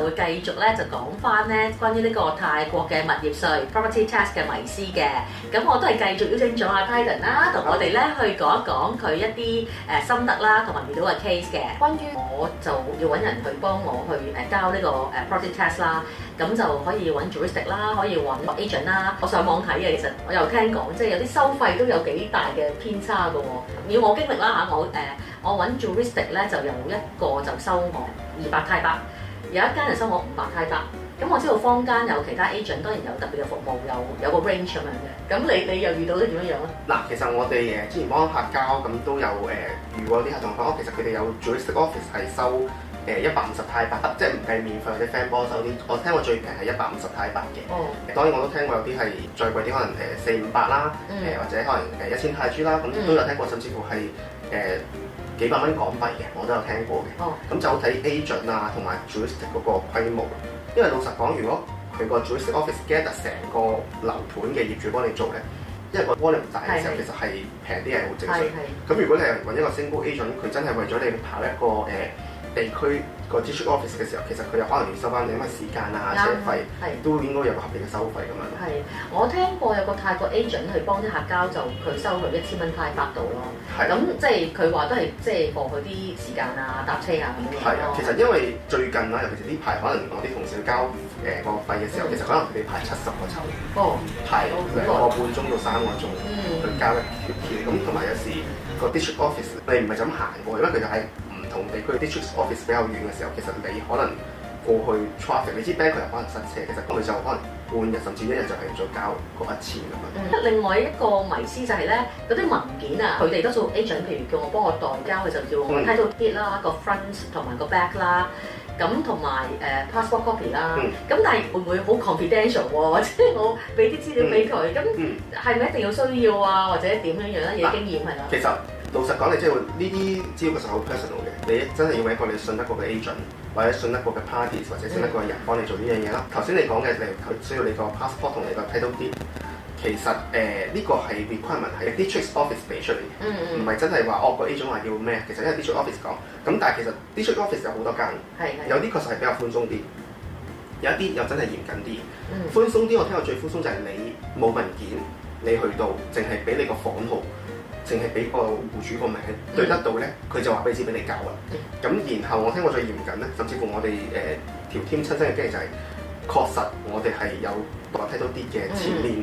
會繼續咧就講翻咧關於呢個泰國嘅物業稅 property tax 嘅迷思嘅。咁我都係繼續邀請咗阿 Titan 啦，同我哋咧去講一講佢一啲心得啦，同埋遇到嘅 case 嘅。關於我就要揾人去幫我去交呢個property tax 啦，咁就可以揾 juristic 啦，可以揾 agent 啦。我上網睇嘅，其實我又聽講，即係有啲收費都有幾大嘅偏差嘅喎。以我經歷啦嚇，我揾 juristic 咧就有一個就收我200泰銖，有一間就收我500泰銖。咁我知道坊間有其他 agent 當然有特別嘅服務，有個 range 咁樣嘅。咁你又遇到啲點樣樣咧？嗱，其實我哋之前幫客交咁都有遇過啲客同我講，其實佢哋有 juristic office 係收150泰銖，即係唔計免費或者 fan 波手啲。我聽過最平係150泰銖嘅。哦。當然我都聽過有啲係再貴啲，可能400-500啦，或者可能1000泰銖啦，咁都有聽過，甚至乎係幾百蚊港幣嘅，我都有聽過嘅。哦。咁就好睇 agent 啊同埋 juristic 嗰個規模。因為老實講，如果佢個 juristic office gather 成個樓盤嘅業主幫你做咧，因為個 volume 大嘅時候，其實係平啲係好正常。咁如果你係揾一個 single agent，佢真係為咗你跑一個地區個 district office 嘅時候，其實佢有可能要收翻你，因為時間啊、車費都應該有個合理嘅收費咁樣。係，我聽過有個泰國 agent 去幫啲客交，就佢收佢1000蚊泰銖度咯。係。咁即係佢話都係即係過佢啲時間啊、搭車啊咁樣。係啊，其實因為最近啦，尤其是呢排，可能我啲同事交個費嘅時候，其實可能佢哋排70個籌。哦。排2個半鐘到3個鐘去交一條票，咁同埋有時個 district office 你唔係就咁行過，因為佢就喺同地區 district office 比較遠嘅時候，其實你可能過去 traffic， 你知 Bangkok 又可能塞車，其實佢就可能半日甚至1日就係再交嗰1000咁樣。另外一個迷思就係咧，嗰啲文件啊，佢哋多數 agent，譬如叫我幫我代交，佢就叫我睇到 title deed 啦、個 front 同埋個 back 啦，咁同埋passport copy 啦。咁但係會唔會好 confidential 喎？或者我俾啲資料俾佢，咁係咪一定要需要啊？或者點樣樣咧？有經驗係啦。其實老實講，你即係呢啲資料其實好 personal 嘅，你真係要揾一個你信得過嘅 agent，或者信得過嘅 parties，或者信得過嘅人幫你做呢樣嘢啦。頭先你講嘅，佢需要你個 passport 同你個 title deed，其實呢個係 requirement 係 district office 俾出嚟嘅，唔係真係話個 agent 話要咩。其實因為 district office 講，咁但係其實 district office 有好多間，有啲確實係比較寬鬆啲，有一啲又真係嚴謹啲。寬鬆啲我聽過最寬鬆就係你冇文件，你去到淨係俾你個房號。淨係俾個戶主個名對得到咧，佢就話俾錢俾你交啦。咁然後我聽過最嚴謹咧，甚至乎我哋條 team 親身嘅經歷就係，確實我哋係有睇到啲嘅前面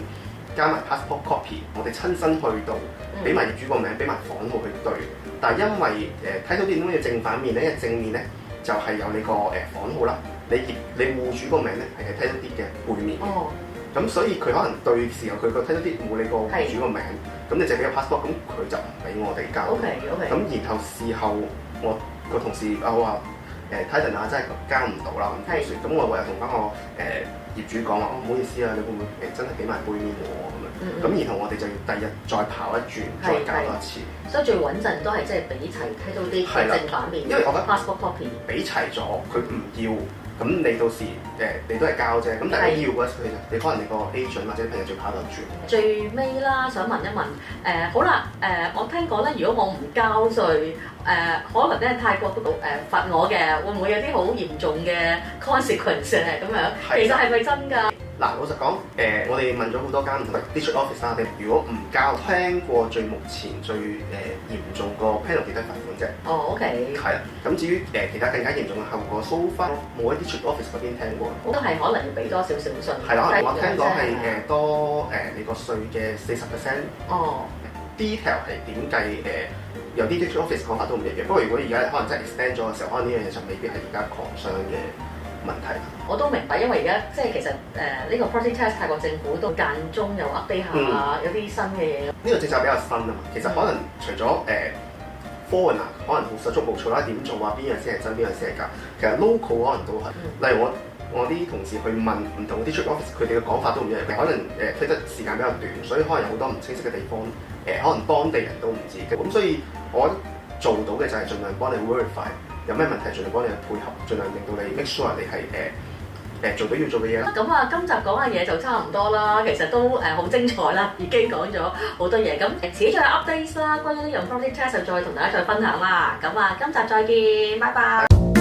加埋 passport copy，我哋親身去到俾埋業主個名，俾埋房號去對。但係因為睇到啲點解要正反面咧？因為正面咧就係有你個房號啦，你戶主個名咧係睇到啲嘅背面嘅。咁所以佢可能對時候佢個睇到啲冇你個戶主個名，咁你就俾個 passport，咁佢就唔俾我哋交。咁然後事後我個同事我話Titan 啊，真係交唔到啦咁算。咁我唯有同翻我業主講話，唔好意思啊，你會唔會真係俾埋背面我咁樣？咁然後我哋就要第日再跑一轉，再交多一次。所以最穩陣都係即係俾齊睇到啲正反面。因為我覺得 passport copy 俾齊咗，佢唔要。咁你到時你都係交啫，咁但係你要嗰時你可能你個 agent 或者朋友就跑得轉。最尾啦，想問一問好啦我聽講咧，如果我唔交稅可能咧泰國都罰我嘅，會唔會有啲好嚴重嘅 consequence 咁樣？其實係咪真㗎？嗱，老實講我哋問咗好多間唔同嘅 district office 啦，你如果唔交，聽過目前最嚴重個 penalty 都係罰款啫。哦 OK。係啦，咁至於其他更加嚴重嘅後果 ，so far 冇喺 district office 嗰邊聽過。都係可能要俾多少少稅。係啦，我聽講係多你個稅嘅40%。哦。detail 係點計有啲 district office 講法都唔一樣。不過如果而家可能真係 extend 咗嘅時候，可能呢樣嘢就未必係而家狂商嘅問題。我都明白，因為而家即係其實呢個 property tax 泰國政府都間中有 update 下，有啲新嘅嘢。呢個政策比較新啊嘛，其實可能除咗foreigner 可能好手足無措啦，點做啊？邊樣先係真，邊樣先係假？其實 local 可能都係，例如我啲同事去問唔同 district office，佢哋嘅講法都唔一樣。可能推得時間比較短，所以可能有好多唔清晰嘅地方，可能當地人都唔知嘅。咁所以我做到嘅就係盡量幫你 verify， 有咩問題盡量幫你配合，盡量令到你 make sure 你係做到要做嘅嘢啦。咁今集講嘅嘢就差唔多啦，其實都好精彩啦，已經講咗好多嘢。咁遲啲再 update 啦，關於呢樣 property tax 再同大家再分享啦。咁今集再見，拜拜。